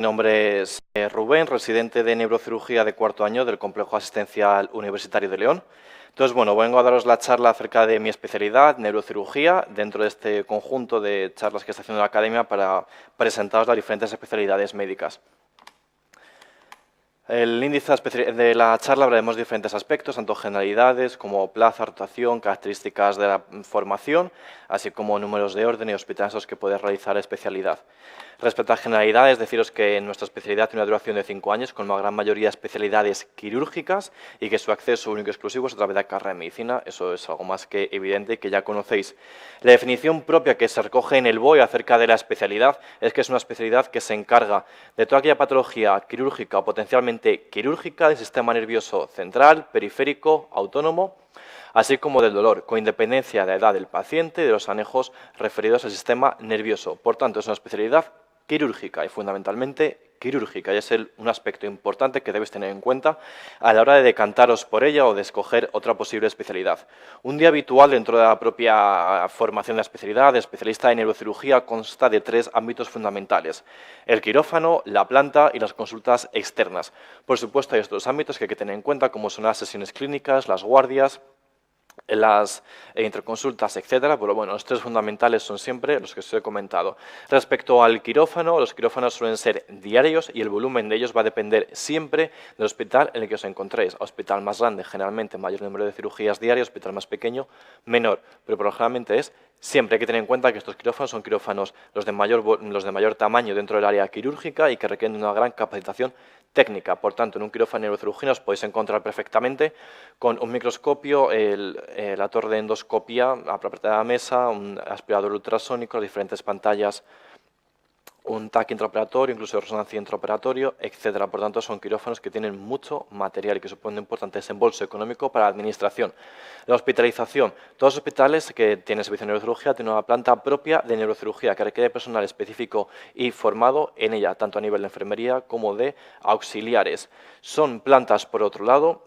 Mi nombre es Rubén, residente de neurocirugía de cuarto año del Complejo Asistencial Universitario de León. Entonces, bueno, vengo a daros la charla acerca de mi especialidad, neurocirugía, dentro de este conjunto de charlas que está haciendo la academia para presentaros las diferentes especialidades médicas. El índice de la charla hablaremos de diferentes aspectos, tanto generalidades como plaza, rotación, características de la formación, así como números de orden y hospitales en los que puede realizar especialidad. Respecto a generalidades, deciros que nuestra especialidad tiene una duración de 5 años, con la gran mayoría de especialidades quirúrgicas y que su acceso único y exclusivo es a través de la carrera de medicina. Eso es algo más que evidente y que ya conocéis. La definición propia que se recoge en el BOE acerca de la especialidad es que es una especialidad que se encarga de toda aquella patología quirúrgica o potencialmente quirúrgica del sistema nervioso central, periférico, autónomo, así como del dolor, con independencia de la edad del paciente y de los anejos referidos al sistema nervioso. Por tanto, es una especialidad quirúrgica y fundamentalmente quirúrgica, y es un aspecto importante que debes tener en cuenta a la hora de decantaros por ella o de escoger otra posible especialidad. Un día habitual dentro de la propia formación de la especialidad de especialista de neurocirugía consta de 3 ámbitos fundamentales: el quirófano, la planta y las consultas externas. Por supuesto, hay estos ámbitos que hay que tener en cuenta, como son las sesiones clínicas, las guardias, las interconsultas, etcétera, pero bueno, los 3 fundamentales son siempre los que os he comentado. Respecto al quirófano, los quirófanos suelen ser diarios y el volumen de ellos va a depender siempre del hospital en el que os encontréis. Hospital más grande, generalmente mayor número de cirugías diarias; hospital más pequeño, menor, pero generalmente es siempre. Hay que tener en cuenta que estos quirófanos son quirófanos los de mayor tamaño dentro del área quirúrgica y que requieren una gran capacitación técnica. Por tanto, en un quirófano de neurocirugía os podéis encontrar perfectamente con un microscopio, la torre de endoscopia apretada a la mesa, un aspirador ultrasónico, las diferentes pantallas, un TAC intraoperatorio, incluso resonancia intraoperatorio, etcétera. Por tanto, son quirófanos que tienen mucho material y que suponen un importante desembolso económico para la administración. La hospitalización. Todos los hospitales que tienen servicio de neurocirugía tienen una planta propia de neurocirugía que requiere personal específico y formado en ella, tanto a nivel de enfermería como de auxiliares. Son plantas, por otro lado,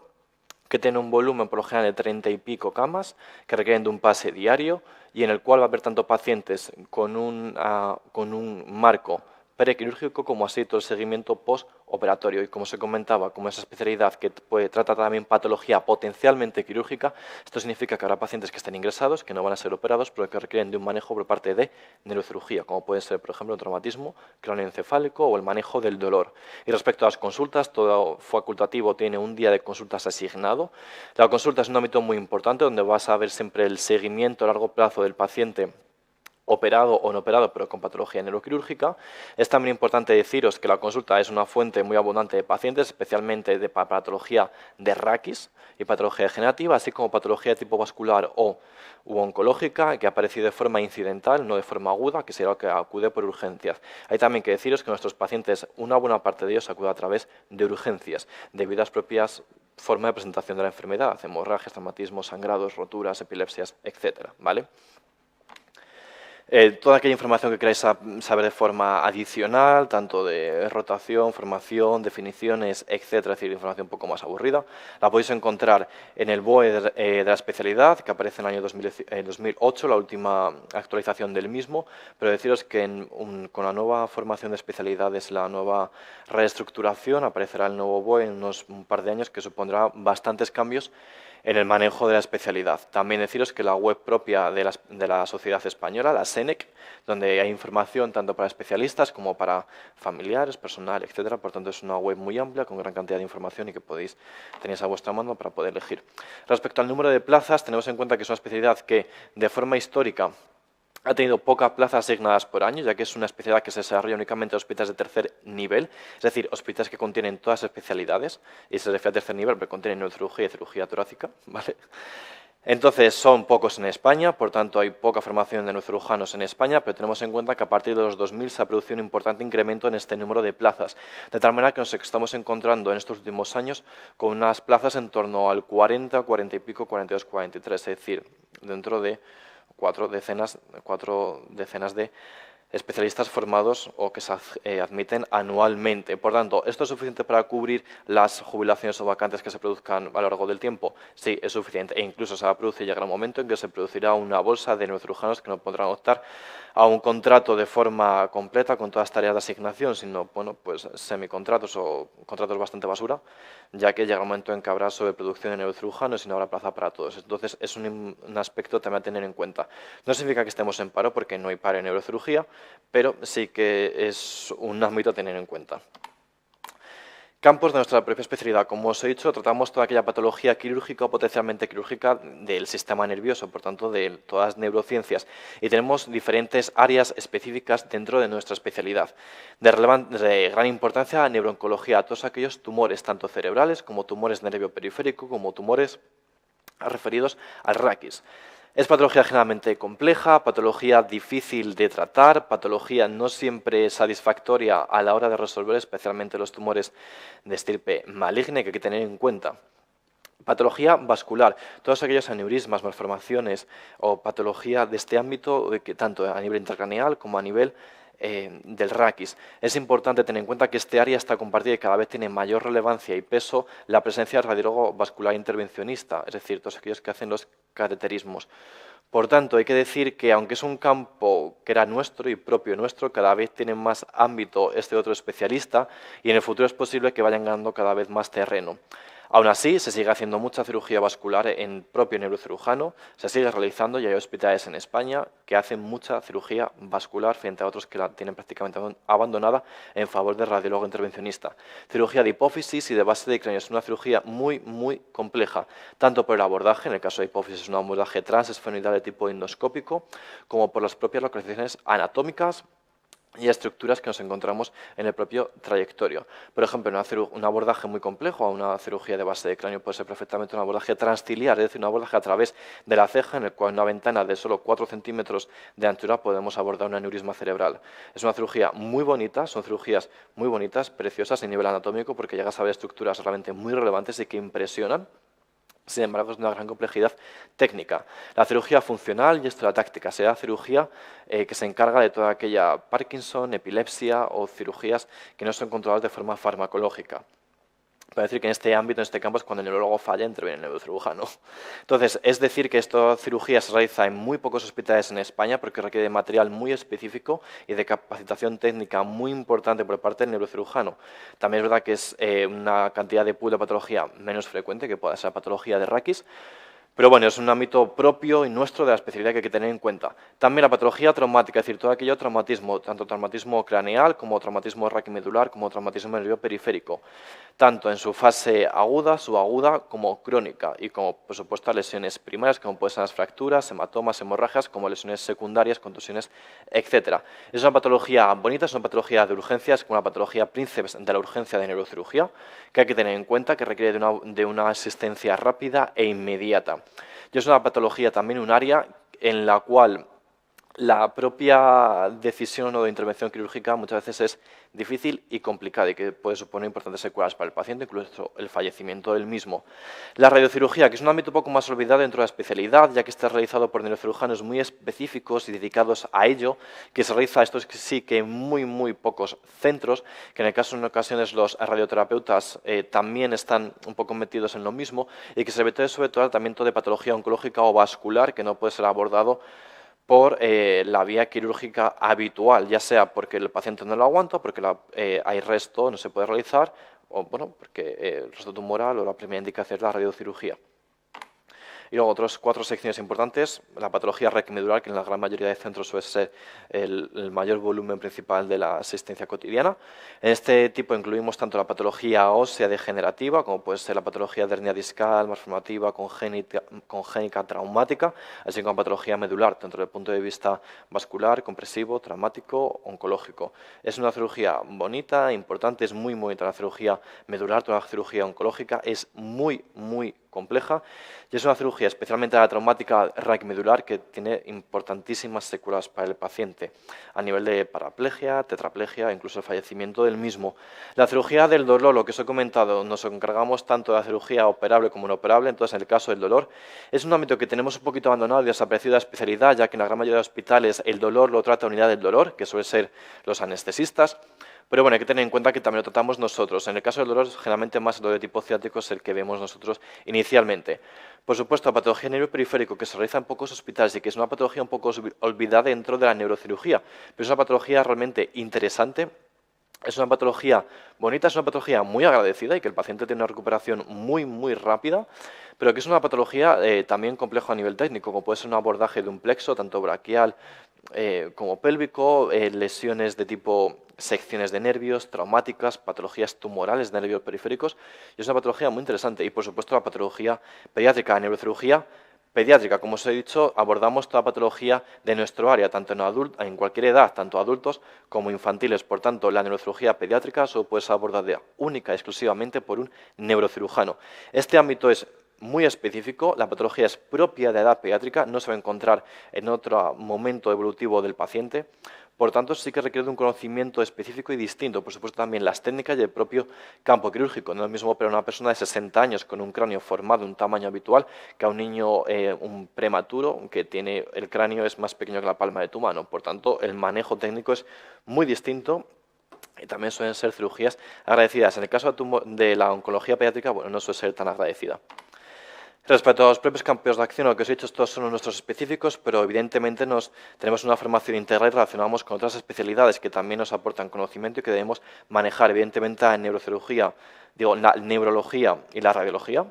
que tienen un volumen por lo general de 30 y pico camas, que requieren de un pase diario y en el cual va a haber tanto pacientes con un marco prequirúrgico como así todo el seguimiento postoperatorio. Y como se comentaba, como esa especialidad que trata también patología potencialmente quirúrgica, esto significa que habrá pacientes que estén ingresados, que no van a ser operados, pero que requieren de un manejo por parte de neurocirugía, como puede ser, por ejemplo, un traumatismo craneoencefálico o el manejo del dolor. Y respecto a las consultas, todo facultativo tiene un día de consultas asignado. La consulta es un ámbito muy importante donde vas a ver siempre el seguimiento a largo plazo del paciente operado o no operado, pero con patología neuroquirúrgica. Es también importante deciros que la consulta es una fuente muy abundante de pacientes, especialmente de patología de raquis y patología degenerativa, así como patología de tipo vascular u oncológica, que ha aparecido de forma incidental, no de forma aguda, que será lo que acude por urgencias. Hay también que deciros que nuestros pacientes, una buena parte de ellos acude a través de urgencias, debido a las propias formas de presentación de la enfermedad: hemorragias, traumatismos, sangrados, roturas, epilepsias, etcétera, ¿vale? Toda aquella información que queráis saber de forma adicional, tanto de rotación, formación, definiciones, etcétera, es decir, información un poco más aburrida, la podéis encontrar en el BOE de la especialidad, que aparece en el año 2008, la última actualización del mismo, pero deciros que con la nueva formación de especialidades, la nueva reestructuración, aparecerá el nuevo BOE en un par de años, que supondrá bastantes cambios en el manejo de la especialidad. También deciros que la web propia de la Sociedad Española, la SENEC, donde hay información tanto para especialistas como para familiares, personal, etcétera. Por tanto, es una web muy amplia, con gran cantidad de información y que tenéis a vuestra mano para poder elegir. Respecto al número de plazas, tenemos en cuenta que es una especialidad que, de forma histórica, ha tenido pocas plazas asignadas por año, ya que es una especialidad que se desarrolla únicamente en hospitales de tercer nivel, es decir, hospitales que contienen todas las especialidades, y se refiere a tercer nivel, pero contienen neurocirugía y cirugía torácica, ¿vale? Entonces, son pocos en España, por tanto hay poca formación de neurocirujanos en España, pero tenemos en cuenta que a partir de los 2000 se ha producido un importante incremento en este número de plazas, de tal manera que nos estamos encontrando en estos últimos años con unas plazas en torno al 40, 40 y pico, 42, 43, es decir, dentro de 4 decenas de especialistas formados o que se admiten anualmente. Por tanto, ¿esto es suficiente para cubrir las jubilaciones o vacantes que se produzcan a lo largo del tiempo? Sí, es suficiente. E incluso se va a producir y llegará un momento en que se producirá una bolsa de neurocirujanos que no podrán optar a un contrato de forma completa con todas las tareas de asignación, sino bueno, pues semicontratos o contratos bastante basura, ya que llega un momento en que habrá sobreproducción de neurocirujanos y no habrá plaza para todos. Entonces, es un aspecto también a tener en cuenta. No significa que estemos en paro, porque no hay paro en neurocirugía, pero sí que es un ámbito a tener en cuenta. Campos de nuestra propia especialidad. Como os he dicho, tratamos toda aquella patología quirúrgica o potencialmente quirúrgica del sistema nervioso, por tanto, de todas las neurociencias. Y tenemos diferentes áreas específicas dentro de nuestra especialidad. De gran importancia, neurooncología, todos aquellos tumores, tanto cerebrales como tumores de nervio periférico, como tumores referidos al raquis. Es patología generalmente compleja, patología difícil de tratar, patología no siempre satisfactoria a la hora de resolver, especialmente los tumores de estirpe maligna, que hay que tener en cuenta. Patología vascular, todos aquellos aneurismas, malformaciones o patología de este ámbito, que tanto a nivel intracraneal como a nivel del raquis. Es importante tener en cuenta que este área está compartida y cada vez tiene mayor relevancia y peso la presencia del radiólogo vascular intervencionista, es decir, todos aquellos que hacen los cateterismos. Por tanto, hay que decir que aunque es un campo que era nuestro y propio nuestro, cada vez tiene más ámbito este otro especialista y en el futuro es posible que vayan ganando cada vez más terreno. Aún así, se sigue haciendo mucha cirugía vascular en propio neurocirujano, se sigue realizando y hay hospitales en España que hacen mucha cirugía vascular frente a otros que la tienen prácticamente abandonada en favor del radiólogo intervencionista. Cirugía de hipófisis y de base de cráneo es una cirugía muy compleja, tanto por el abordaje, en el caso de hipófisis es un abordaje transesfenoidal de tipo endoscópico, como por las propias localizaciones anatómicas y estructuras que nos encontramos en el propio trayectorio. Por ejemplo, un abordaje muy complejo a una cirugía de base de cráneo puede ser perfectamente un abordaje transciliar, es decir, un abordaje a través de la ceja, en el cual en una ventana de solo 4 centímetros de anchura podemos abordar un aneurisma cerebral. Es una cirugía muy bonita, son cirugías muy bonitas, preciosas a nivel anatómico, porque llegas a ver estructuras realmente muy relevantes y que impresionan. Sin embargo, es de una gran complejidad técnica. La cirugía funcional y estereotáctica será cirugía que se encarga de toda aquella Parkinson, epilepsia o cirugías que no son controladas de forma farmacológica. Para decir que en este ámbito, en este campo, es cuando el neurólogo falla, interviene el neurocirujano. Entonces, es decir que esta cirugía se realiza en muy pocos hospitales en España porque requiere de material muy específico y de capacitación técnica muy importante por parte del neurocirujano. También es verdad que es una cantidad de pool de patología menos frecuente que pueda ser la patología de raquis, pero bueno, es un ámbito propio y nuestro de la especialidad que hay que tener en cuenta. También la patología traumática, es decir, todo aquello traumatismo, tanto traumatismo craneal como traumatismo raquimedular, como traumatismo nervio periférico, tanto en su fase aguda, subaguda, como crónica, y como, por supuesto, lesiones primarias, como pueden ser las fracturas, hematomas, hemorragias, como lesiones secundarias, contusiones, etc. Es una patología bonita, es una patología de urgencia, es como una patología princeps de la urgencia de neurocirugía, que hay que tener en cuenta, que requiere de una asistencia rápida e inmediata. Y es una patología también, un área en la cual la propia decisión o de intervención quirúrgica muchas veces es difícil y complicada y que puede suponer importantes secuelas para el paciente, incluso el fallecimiento del mismo. La radiocirugía, que es un ámbito un poco más olvidado dentro de la especialidad, ya que está realizado por neurocirujanos muy específicos y dedicados a ello, que se realiza, esto sí que en muy pocos centros, que en el caso en ocasiones los radioterapeutas también están un poco metidos en lo mismo, y que se refiere sobre todo al tratamiento de patología oncológica o vascular, que no puede ser abordado por la vía quirúrgica habitual, ya sea porque el paciente no lo aguanta, porque hay resto, no se puede realizar, o bueno, porque el resto tumoral o la primera indicación es la radiocirugía. Y luego otras 4 secciones importantes, la patología raquimedular, que en la gran mayoría de centros suele ser el mayor volumen principal de la asistencia cotidiana. En este tipo incluimos tanto la patología ósea degenerativa, como puede ser la patología de hernia discal, malformativa, congénita traumática, así como la patología medular, tanto desde el punto de vista vascular, compresivo, traumático, oncológico. Es una cirugía bonita, importante, es muy bonita la cirugía medular, toda la cirugía oncológica es muy compleja y es una cirugía, especialmente la traumática raquimedular, que tiene importantísimas secuelas para el paciente a nivel de paraplegia, tetraplegia e incluso el fallecimiento del mismo. La cirugía del dolor, lo que os he comentado, nos encargamos tanto de la cirugía operable como no operable. Entonces, en el caso del dolor, es un ámbito que tenemos un poquito abandonado y desaparecido de la especialidad, ya que en la gran mayoría de hospitales el dolor lo trata la unidad del dolor, que suele ser los anestesistas. Pero bueno, hay que tener en cuenta que también lo tratamos nosotros. En el caso del dolor, generalmente más el dolor de tipo ciático es el que vemos nosotros inicialmente. Por supuesto, la patología neuroperiférico, que se realiza en pocos hospitales y que es una patología un poco olvidada dentro de la neurocirugía, pero es una patología realmente interesante. Es una patología bonita, es una patología muy agradecida y que el paciente tiene una recuperación muy rápida, pero que es una patología también compleja a nivel técnico, como puede ser un abordaje de un plexo, tanto braquial como pélvico, lesiones de tipo secciones de nervios, traumáticas, patologías tumorales de nervios periféricos, y es una patología muy interesante. Y por supuesto la patología pediátrica, la neurocirugía pediátrica. Como os he dicho, abordamos toda patología de nuestro área, tanto en cualquier edad, tanto adultos como infantiles. Por tanto, la neurocirugía pediátrica solo puede ser abordada única y exclusivamente por un neurocirujano. Este ámbito es muy específico, la patología es propia de edad pediátrica, no se va a encontrar en otro momento evolutivo del paciente. Por tanto, sí que requiere de un conocimiento específico y distinto. Por supuesto, también las técnicas y el propio campo quirúrgico. No es lo mismo operar a una persona de 60 años con un cráneo formado de un tamaño habitual que a un niño, un prematuro, que tiene el cráneo es más pequeño que la palma de tu mano. Por tanto, el manejo técnico es muy distinto. Y también suelen ser cirugías agradecidas. En el caso de la oncología pediátrica, bueno, no suele ser tan agradecida. Respecto a los propios campos de acción, lo que os he dicho, estos son nuestros específicos, pero evidentemente tenemos una formación integral y relacionamos con otras especialidades que también nos aportan conocimiento y que debemos manejar. Evidentemente, la neurocirugía, la neurología y la radiología.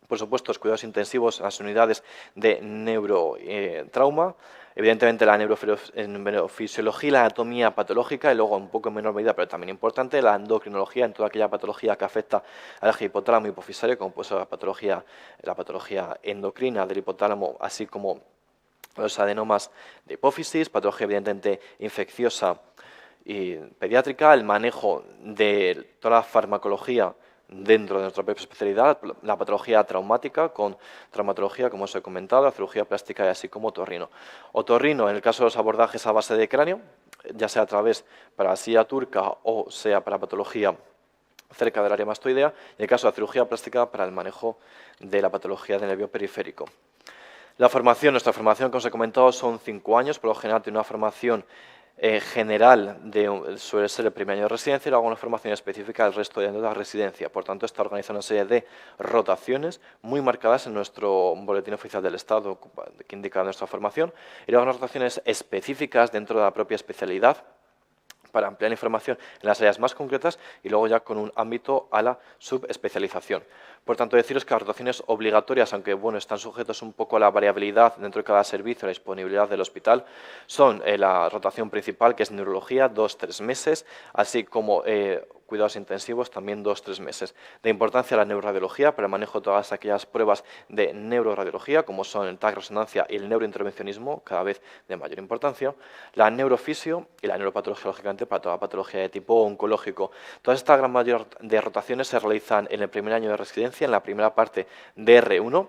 Por supuesto, los cuidados intensivos en las unidades de neurotrauma. Evidentemente, la neurofisiología y la anatomía patológica, y luego, un poco en menor medida, pero también importante, la endocrinología en toda aquella patología que afecta al eje hipotálamo hipofisario, como puede ser la patología endocrina del hipotálamo, así como los adenomas de hipófisis, patología evidentemente infecciosa y pediátrica, el manejo de toda la farmacología dentro de nuestra propia especialidad, la patología traumática con traumatología, como os he comentado, la cirugía plástica y así como otorrino. Otorrino, en el caso de los abordajes a base de cráneo, ya sea a través para silla turca o sea para patología cerca del área mastoidea, y en el caso de la cirugía plástica para el manejo de la patología del nervio periférico. Nuestra formación, como os he comentado, son 5 años, por lo general tiene una formación general suele ser el primer año de residencia y luego una formación específica del resto de años de la residencia. Por tanto, está organizada una serie de rotaciones muy marcadas en nuestro boletín oficial del Estado que indica nuestra formación y luego unas rotaciones específicas dentro de la propia especialidad para ampliar información en las áreas más concretas y luego ya con un ámbito a la subespecialización. Por tanto, deciros que las rotaciones obligatorias, aunque bueno, están sujetos un poco a la variabilidad dentro de cada servicio, la disponibilidad del hospital, son la rotación principal, que es neurología, 2-3 meses, así como cuidados intensivos, también 2-3 meses. De importancia la neuroradiología para el manejo de todas aquellas pruebas de neuroradiología, como son el TAC, resonancia y el neurointervencionismo, cada vez de mayor importancia. La neurofisio y la neuropatología, lógicamente, para toda patología de tipo oncológico. Todas estas gran mayoría de rotaciones se realizan en el primer año de residencia, en la primera parte de R1,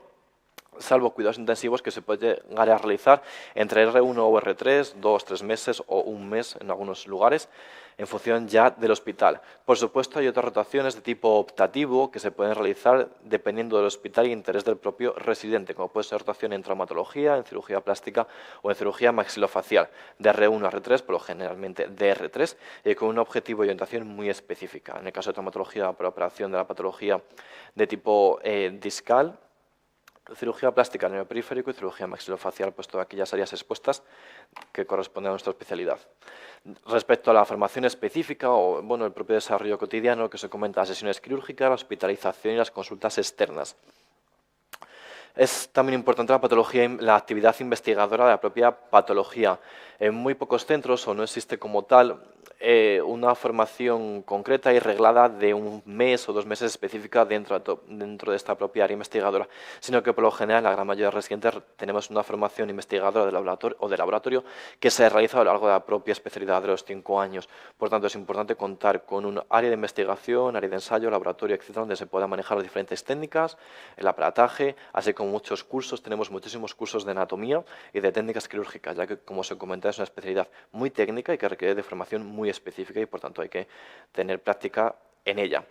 salvo cuidados intensivos que se puede llegar a realizar entre R1 o R3, 2-3 meses o un mes en algunos lugares, en función ya del hospital. Por supuesto, hay otras rotaciones de tipo optativo que se pueden realizar dependiendo del hospital y interés del propio residente, como puede ser rotación en traumatología, en cirugía plástica o en cirugía maxilofacial, de R1 a R3, por lo generalmente de R3, con un objetivo y orientación muy específica. En el caso de traumatología, por operación de la patología de tipo discal, cirugía plástica en el periférico y cirugía maxilofacial, pues todas aquellas áreas expuestas que corresponden a nuestra especialidad. Respecto a la formación específica o bueno, el propio desarrollo cotidiano que se comenta, las sesiones quirúrgicas, la hospitalización y las consultas externas. Es también importante la patología, la actividad investigadora de la propia patología. En muy pocos centros, o no existe como tal, una formación concreta y reglada de un mes o 2 meses específica dentro de esta propia área investigadora, sino que por lo general la gran mayoría de residentes tenemos una formación investigadora de laboratorio que se realiza a lo largo de la propia especialidad de los 5 años. Por tanto, es importante contar con un área de investigación, área de ensayo, laboratorio, etcétera, donde se puedan manejar las diferentes técnicas, el aparataje, así como muchos cursos. Tenemos muchísimos cursos de anatomía y de técnicas quirúrgicas, ya que, como se comenta, es una especialidad muy técnica y que requiere de formación muy específica y, por tanto, hay que tener práctica en ella.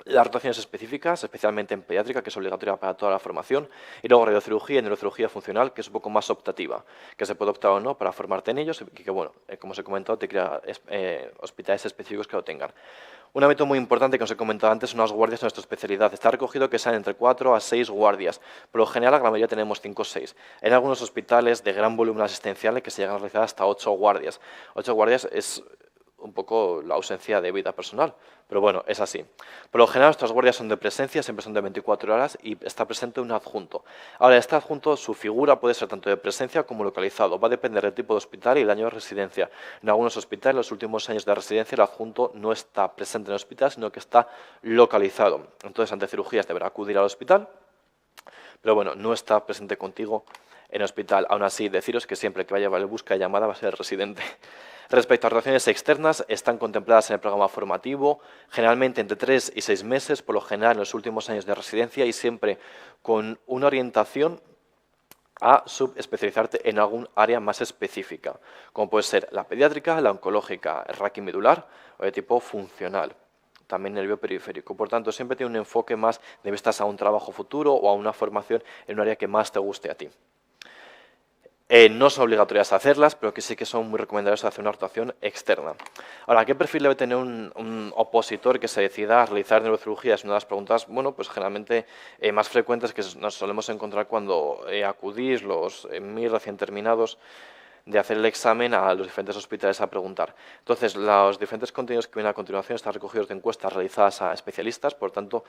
Las rotaciones específicas, especialmente en pediátrica, que es obligatoria para toda la formación, y luego radiocirugía y neurocirugía funcional, que es un poco más optativa, que se puede optar o no para formarte en ellos y que, bueno, como os he comentado, te crea hospitales específicos que lo tengan. Un ámbito muy importante que os he comentado antes son las guardias de nuestra especialidad. Está recogido que sean entre 4 a 6 guardias. Por lo general, la gran mayoría tenemos 5 o 6. En algunos hospitales de gran volumen asistencial que se llegan a realizar hasta 8 guardias. 8 guardias es un poco la ausencia de vida personal, pero bueno, es así. Por lo general, nuestras guardias son de presencia, siempre son de 24 horas y está presente un adjunto. Ahora, este adjunto, su figura puede ser tanto de presencia como localizado. Va a depender del tipo de hospital y el año de residencia. En algunos hospitales, en los últimos años de residencia, el adjunto no está presente en el hospital, sino que está localizado. Entonces, ante cirugías deberá acudir al hospital, pero bueno, no está presente contigo en el hospital. Aún así, deciros que siempre que vaya a llevar el busca y llamada va a ser el residente. Respecto a rotaciones externas, están contempladas en el programa formativo, generalmente entre 3 y 6 meses, por lo general en los últimos años de residencia y siempre con una orientación a subespecializarte en algún área más específica, como puede ser la pediátrica, la oncológica, el raquimedular o de tipo funcional. También nervio periférico. Por tanto, siempre tiene un enfoque más de vistas a un trabajo futuro o a una formación en un área que más te guste a ti. No son obligatorias hacerlas, pero que sí que son muy recomendables hacer una rotación externa. Ahora, ¿qué perfil debe tener un opositor que se decida a realizar neurocirugía? Es una de las preguntas, bueno, pues generalmente más frecuentes que nos solemos encontrar cuando acudís los muy recién terminados de hacer el examen a los diferentes hospitales a preguntar. Entonces, los diferentes contenidos que vienen a continuación están recogidos de encuestas realizadas a especialistas, por tanto,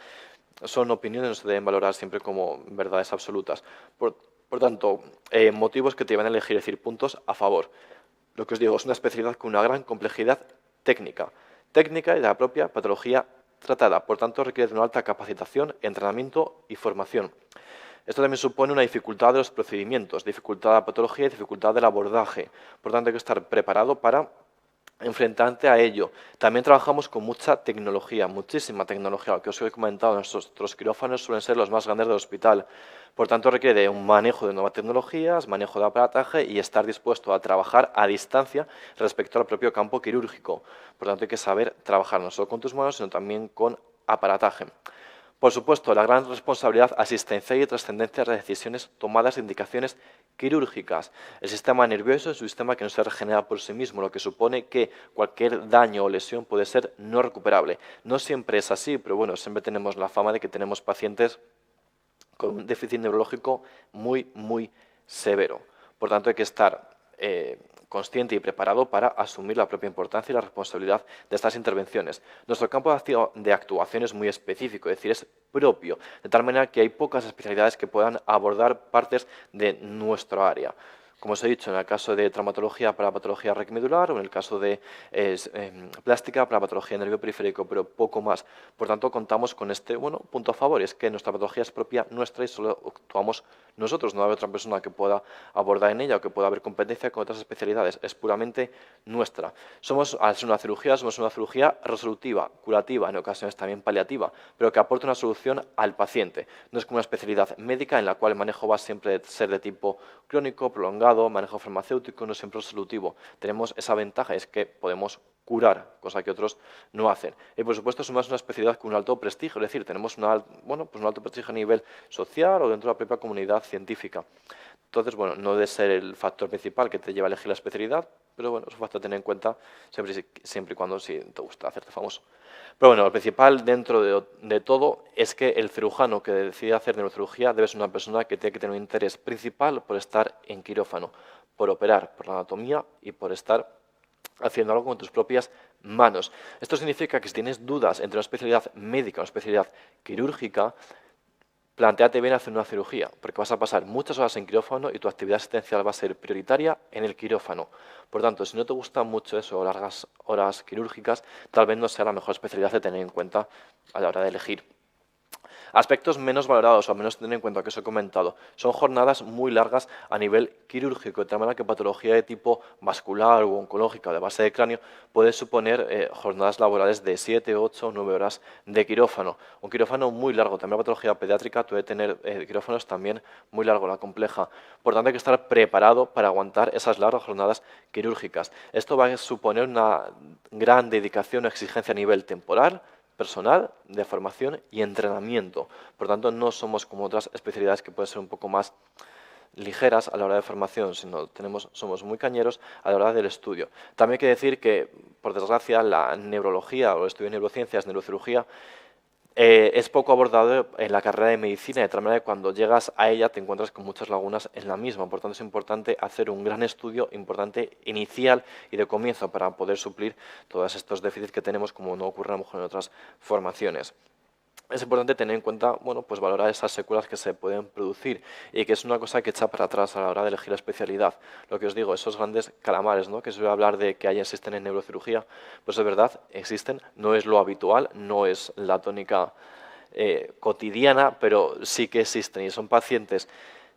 son opiniones, no se deben valorar siempre como verdades absolutas. Por tanto, motivos que te llevan a elegir, es decir, puntos a favor. Lo que os digo, es una especialidad con una gran complejidad técnica y de la propia patología tratada. Por tanto, requiere de una alta capacitación, entrenamiento y formación. Esto también supone una dificultad de los procedimientos, dificultad de la patología y dificultad del abordaje. Por tanto, hay que estar preparado para enfrentarte a ello. También trabajamos con mucha tecnología, muchísima tecnología. Lo que os he comentado, nuestros quirófanos suelen ser los más grandes del hospital. Por tanto, requiere un manejo de nuevas tecnologías, manejo de aparataje y estar dispuesto a trabajar a distancia respecto al propio campo quirúrgico. Por tanto, hay que saber trabajar no solo con tus manos, sino también con aparataje. Por supuesto, la gran responsabilidad asistencial y trascendencia de las decisiones tomadas de indicaciones quirúrgicas. El sistema nervioso es un sistema que no se regenera por sí mismo, lo que supone que cualquier daño o lesión puede ser no recuperable. No siempre es así, pero bueno, siempre tenemos la fama de que tenemos pacientes con un déficit neurológico muy severo. Por tanto, hay que estar consciente y preparado para asumir la propia importancia y la responsabilidad de estas intervenciones. Nuestro campo de actuación es muy específico, es decir, es propio, de tal manera que hay pocas especialidades que puedan abordar partes de nuestro área. Como os he dicho, en el caso de traumatología para patología raquimedular o en el caso de plástica para patología de nervio periférico, pero poco más. Por tanto, contamos con este punto a favor, es que nuestra patología es propia nuestra y solo actuamos nosotros, no hay otra persona que pueda abordar en ella o que pueda haber competencia con otras especialidades, es puramente nuestra. Al ser una cirugía, somos una cirugía resolutiva, curativa, en ocasiones también paliativa, pero que aporta una solución al paciente. No es como una especialidad médica en la cual el manejo va siempre a ser de tipo crónico, prolongado, manejo farmacéutico, no siempre resolutivo. Tenemos esa ventaja, es que podemos curar, cosa que otros no hacen. Y por supuesto somos una especialidad con un alto prestigio, es decir, tenemos un alto prestigio a nivel social o dentro de la propia comunidad científica. Entonces, no debe ser el factor principal que te lleva a elegir la especialidad, pero es un factor a tener en cuenta siempre y cuando si te gusta hacerte famoso. Pero lo principal dentro de todo es que el cirujano que decide hacer neurocirugía debe ser una persona que tiene que tener un interés principal por estar en quirófano, por operar, por la anatomía y por estar haciendo algo con tus propias manos. Esto significa que si tienes dudas entre una especialidad médica y una especialidad quirúrgica, plantéate bien hacer una cirugía, porque vas a pasar muchas horas en quirófano y tu actividad asistencial va a ser prioritaria en el quirófano. Por tanto, si no te gusta mucho eso, largas horas quirúrgicas, tal vez no sea la mejor especialidad de tener en cuenta a la hora de elegir. Aspectos menos valorados, o al menos tener en cuenta que os he comentado, son jornadas muy largas a nivel quirúrgico, de tal manera que patología de tipo vascular o oncológica de base de cráneo puede suponer jornadas laborales de 7, 8 o 9 horas de quirófano. Un quirófano muy largo, también la patología pediátrica puede tener quirófanos también muy largo, la compleja. Por tanto, hay que estar preparado para aguantar esas largas jornadas quirúrgicas. Esto va a suponer una gran dedicación o exigencia a nivel temporal, personal, de formación y entrenamiento. Por tanto, no somos como otras especialidades que pueden ser un poco más ligeras a la hora de formación, sino somos muy cañeros a la hora del estudio. También hay que decir que, por desgracia, la neurología o el estudio de neurociencias, neurocirugía, es poco abordado en la carrera de medicina, de tal manera que cuando llegas a ella te encuentras con muchas lagunas en la misma. Por tanto, es importante hacer un gran estudio, importante inicial y de comienzo para poder suplir todos estos déficits que tenemos, como no ocurre a lo mejor en otras formaciones. Es importante tener en cuenta, bueno, pues valorar esas secuelas que se pueden producir y que es una cosa que echa para atrás a la hora de elegir la especialidad. Lo que os digo, esos grandes calamares, ¿no?, que se suele hablar de que existen en neurocirugía, pues es verdad, existen, no es lo habitual, no es la tónica cotidiana, pero sí que existen y son pacientes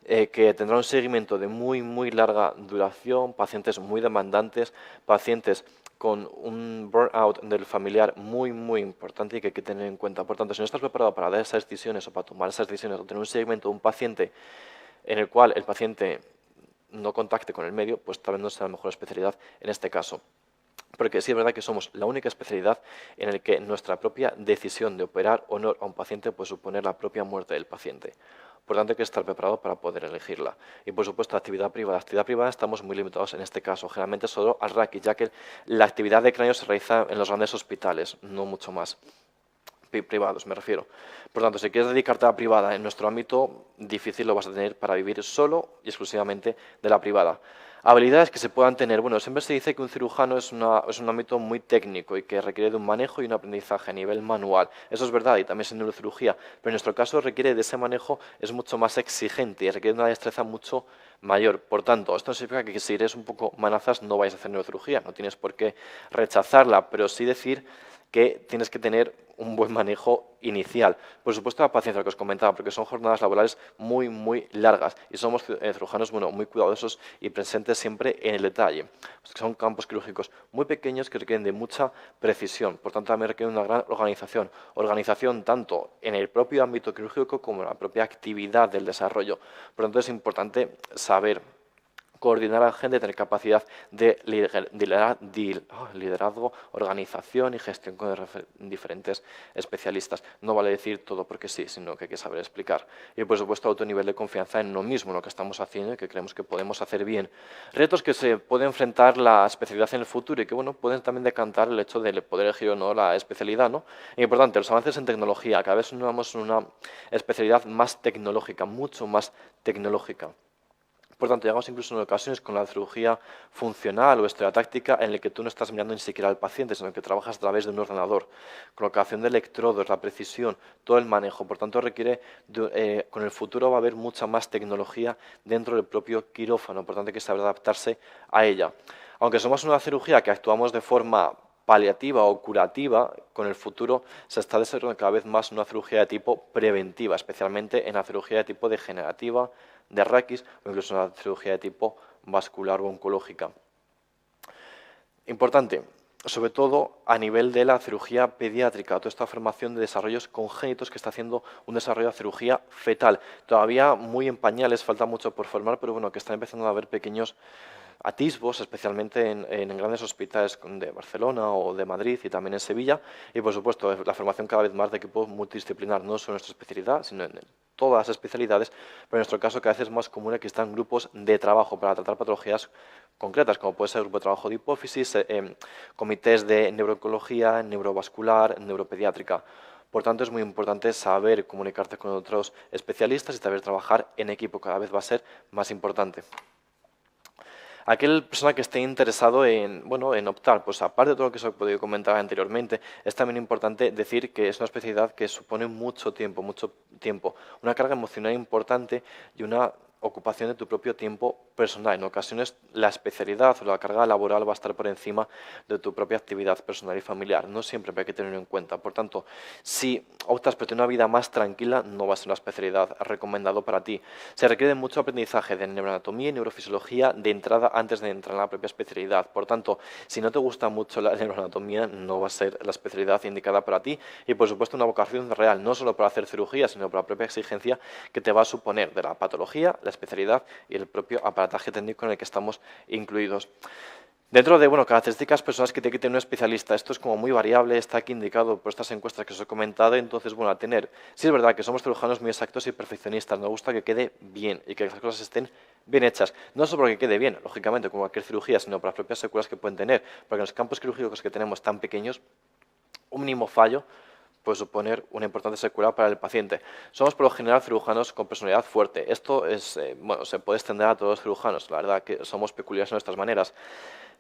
que tendrán un seguimiento de muy larga duración, pacientes muy demandantes, pacientes con un burnout del familiar muy importante y que hay que tener en cuenta. Por tanto, si no estás preparado para dar esas decisiones o para tomar esas decisiones o tener un seguimiento de un paciente en el cual el paciente no contacte con el medio, pues tal vez no sea la mejor especialidad en este caso. Porque sí es verdad que somos la única especialidad en la que nuestra propia decisión de operar o no a un paciente puede suponer la propia muerte del paciente. Por tanto, hay que estar preparado para poder elegirla. Y, por supuesto, la actividad privada. La actividad privada estamos muy limitados en este caso, generalmente solo al raquis, ya que la actividad de cráneo se realiza en los grandes hospitales, no mucho más. Privados, me refiero. Por tanto, si quieres dedicarte a la privada en nuestro ámbito, difícil lo vas a tener para vivir solo y exclusivamente de la privada. Habilidades que se puedan tener. Bueno, siempre se dice que un cirujano es un ámbito muy técnico y que requiere de un manejo y un aprendizaje a nivel manual. Eso es verdad y también es en neurocirugía, pero en nuestro caso requiere de ese manejo, es mucho más exigente y requiere una destreza mucho mayor. Por tanto, esto no significa que si eres un poco manazas no vayas a hacer neurocirugía, no tienes por qué rechazarla, pero sí decir que tienes que tener un buen manejo inicial. Por supuesto, la paciencia, lo que os comentaba, porque son jornadas laborales muy largas y somos cirujanos muy cuidadosos y presentes siempre en el detalle. Son campos quirúrgicos muy pequeños que requieren de mucha precisión, por tanto también requieren una gran organización. Organización tanto en el propio ámbito quirúrgico como en la propia actividad del desarrollo. Por tanto, es importante saber coordinar a la gente, tener capacidad de liderazgo, organización y gestión con diferentes especialistas. No vale decir todo porque sí, sino que hay que saber explicar. Y, por supuesto, alto nivel de confianza en lo mismo, en lo que estamos haciendo y que creemos que podemos hacer bien. Retos que se puede enfrentar la especialidad en el futuro y que, bueno, pueden también decantar el hecho de poder elegir o no la especialidad, ¿no? Y, importante, los avances en tecnología. Cada vez nos vamos en una especialidad más tecnológica, mucho más tecnológica. Por tanto, llegamos incluso en ocasiones con la cirugía funcional o estereotáctica en la que tú no estás mirando ni siquiera al paciente, sino que trabajas a través de un ordenador. Colocación de electrodos, la precisión, todo el manejo. Por tanto, con el futuro va a haber mucha más tecnología dentro del propio quirófano. Por tanto, hay que saber adaptarse a ella. Aunque somos una cirugía que actuamos de forma paliativa o curativa, con el futuro se está desarrollando cada vez más una cirugía de tipo preventiva, especialmente en la cirugía de tipo degenerativa, de raquis o incluso una cirugía de tipo vascular o oncológica. Importante, sobre todo a nivel de la cirugía pediátrica, toda esta formación de desarrollos congénitos que está haciendo un desarrollo de cirugía fetal. Todavía muy en pañales, falta mucho por formar, pero bueno, que están empezando a haber pequeños atisbos, especialmente en grandes hospitales de Barcelona o de Madrid y también en Sevilla. Y, por supuesto, la formación cada vez más de equipo multidisciplinar, no solo en nuestra especialidad, sino en todas las especialidades, pero en nuestro caso cada vez es más común que están grupos de trabajo para tratar patologías concretas, como puede ser el grupo de trabajo de hipófisis, comités de neurooncología, neurovascular, neuropediátrica. Por tanto, es muy importante saber comunicarte con otros especialistas y saber trabajar en equipo, cada vez va a ser más importante. Aquel persona que esté interesado en, bueno, en optar, pues aparte de todo lo que os he podido comentar anteriormente, es también importante decir que es una especialidad que supone mucho tiempo, una carga emocional importante y una ocupación de tu propio tiempo personal. En ocasiones la especialidad o la carga laboral va a estar por encima de tu propia actividad personal y familiar. No siempre hay que tenerlo en cuenta. Por tanto, si optas por tener una vida más tranquila, no va a ser una especialidad recomendado para ti. Se requiere mucho aprendizaje de neuroanatomía y neurofisiología de entrada antes de entrar en la propia especialidad. Por tanto, si no te gusta mucho la neuroanatomía, no va a ser la especialidad indicada para ti. Y por supuesto una vocación real, no solo para hacer cirugía, sino por la propia exigencia que te va a suponer de la patología, la especialidad y el propio aparataje técnico en el que estamos incluidos. Dentro de características personas que tiene que tener un especialista, esto es como muy variable, está aquí indicado por estas encuestas que os he comentado, entonces, a tener, sí es verdad que somos cirujanos muy exactos y perfeccionistas, nos gusta que quede bien y que las cosas estén bien hechas, no solo porque quede bien, lógicamente, como cualquier cirugía, sino por las propias secuelas que pueden tener, porque en los campos quirúrgicos que tenemos tan pequeños, un mínimo fallo puede suponer una importante secuela para el paciente. Somos por lo general cirujanos con personalidad fuerte. Esto es, se puede extender a todos los cirujanos, la verdad que somos peculiares en nuestras maneras.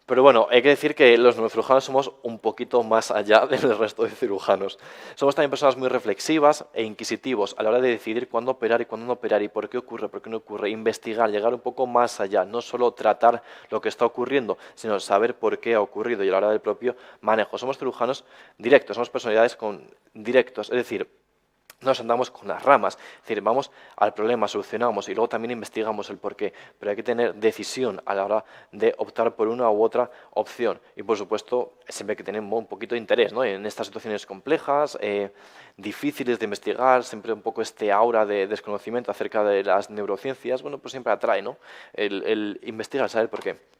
Pero hay que decir que los neurocirujanos somos un poquito más allá del resto de cirujanos. Somos también personas muy reflexivas e inquisitivos a la hora de decidir cuándo operar y cuándo no operar y por qué no ocurre, investigar, llegar un poco más allá, no solo tratar lo que está ocurriendo, sino saber por qué ha ocurrido y a la hora del propio manejo. Somos cirujanos directos, somos personalidades directos, es decir, no nos andamos con las ramas, es decir, vamos al problema, solucionamos y luego también investigamos el porqué, pero hay que tener decisión a la hora de optar por una u otra opción y por supuesto siempre hay que tener un poquito de interés, ¿no? En estas situaciones complejas, difíciles de investigar, siempre un poco este aura de desconocimiento acerca de las neurociencias, pues siempre atrae, ¿no? El investigar, saber por qué.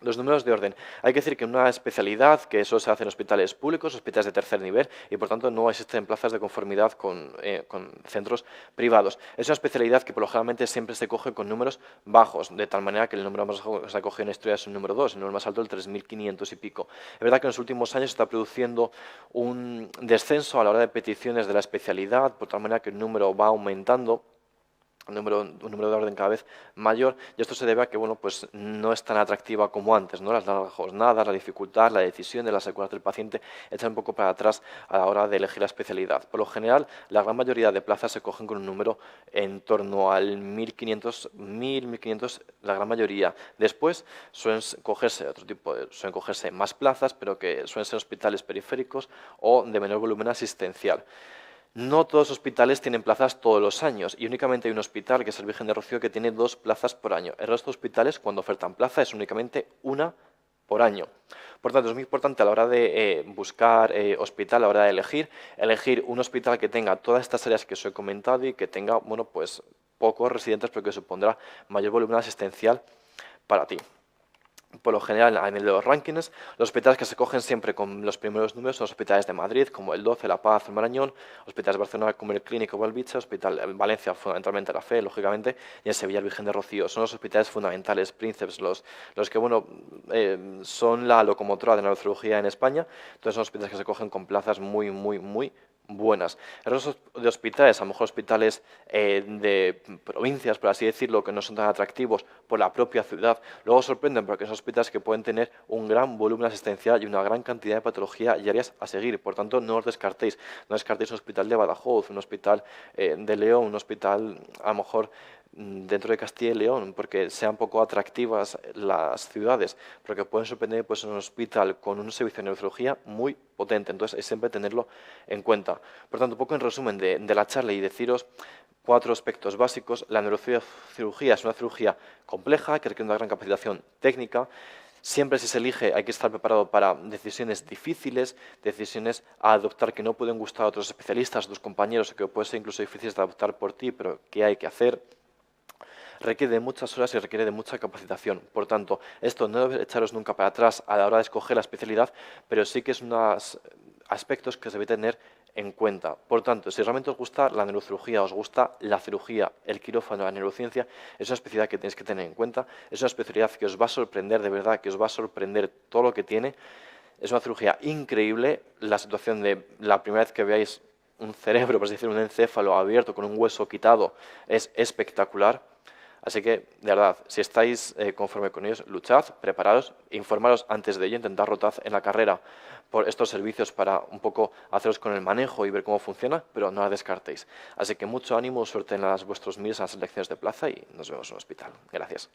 Los números de orden. Hay que decir que una especialidad, que eso se hace en hospitales públicos, hospitales de tercer nivel, y por tanto no existen plazas de conformidad con centros privados. Es una especialidad que por lo generalmente siempre se coge con números bajos, de tal manera que el número más bajo que se ha cogido en la historia es un número 2, el número más alto el 3.500 y pico. Es verdad que en los últimos años se está produciendo un descenso a la hora de peticiones de la especialidad, por tal manera que el número va aumentando, un número de orden cada vez mayor, y esto se debe a que pues no es tan atractiva como antes, ¿no? Las largas jornadas, la dificultad, la decisión de las secuelas del paciente echan un poco para atrás a la hora de elegir la especialidad. Por lo general, la gran mayoría de plazas se cogen con un número en torno al 1.500, 1.500, la gran mayoría. Después suelen cogerse suelen cogerse más plazas, pero que suelen ser hospitales periféricos o de menor volumen asistencial. No todos los hospitales tienen plazas todos los años y únicamente hay un hospital, que es el Virgen de Rocío, que tiene 2 plazas por año. El resto de hospitales, cuando ofertan plaza, es únicamente una por año. Por tanto, es muy importante a la hora de buscar hospital, a la hora de elegir un hospital que tenga todas estas áreas que os he comentado y que tenga, pues pocos residentes, pero que supondrá mayor volumen asistencial para ti. Por lo general, a nivel de los rankings, los hospitales que se cogen siempre con los primeros números son los hospitales de Madrid, como el 12, La Paz, el Marañón, hospitales de Barcelona como el Clínico o el Belvitge, hospital en Valencia, fundamentalmente la Fe, lógicamente, y en Sevilla el Virgen de Rocío. Son los hospitales fundamentales, príncipes, los que son la locomotora de la neurocirugía en España. Entonces son hospitales que se cogen con plazas muy buenas. El resto de hospitales, a lo mejor hospitales de provincias, por así decirlo, que no son tan atractivos por la propia ciudad, luego sorprenden porque son hospitales que pueden tener un gran volumen asistencial y una gran cantidad de patología y áreas a seguir. Por tanto, no os descartéis. No descartéis un hospital de Badajoz, un hospital de León, un hospital a lo mejor dentro de Castilla y León, porque sean poco atractivas las ciudades, pero que pueden sorprender pues, en un hospital con un servicio de neurocirugía muy potente. Entonces, es siempre tenerlo en cuenta. Por tanto, un poco en resumen de la charla y deciros 4 aspectos básicos. La neurocirugía es una cirugía compleja que requiere una gran capacitación técnica. Siempre si se elige hay que estar preparado para decisiones difíciles, decisiones a adoptar que no pueden gustar a otros especialistas, a tus compañeros, que pueden ser incluso difíciles de adoptar por ti, pero que hay que hacer. Requiere de muchas horas y requiere de mucha capacitación. Por tanto, esto no debe echaros nunca para atrás a la hora de escoger la especialidad, pero sí que es unos aspectos que se debe tener en cuenta. Por tanto, si realmente os gusta la neurocirugía, os gusta la cirugía, el quirófano, la neurociencia, es una especialidad que tenéis que tener en cuenta, es una especialidad que os va a sorprender de verdad, que os va a sorprender todo lo que tiene. Es una cirugía increíble, la situación de la primera vez que veáis un cerebro, por así decirlo, un encéfalo abierto con un hueso quitado, es espectacular. Así que, de verdad, si estáis conforme con ellos, luchad, preparados, informaros antes de ello, intentad rotad en la carrera por estos servicios para un poco haceros con el manejo y ver cómo funciona, pero no la descartéis. Así que mucho ánimo, suerte en vuestros MIRs, en las elecciones de plaza y nos vemos en el hospital. Gracias.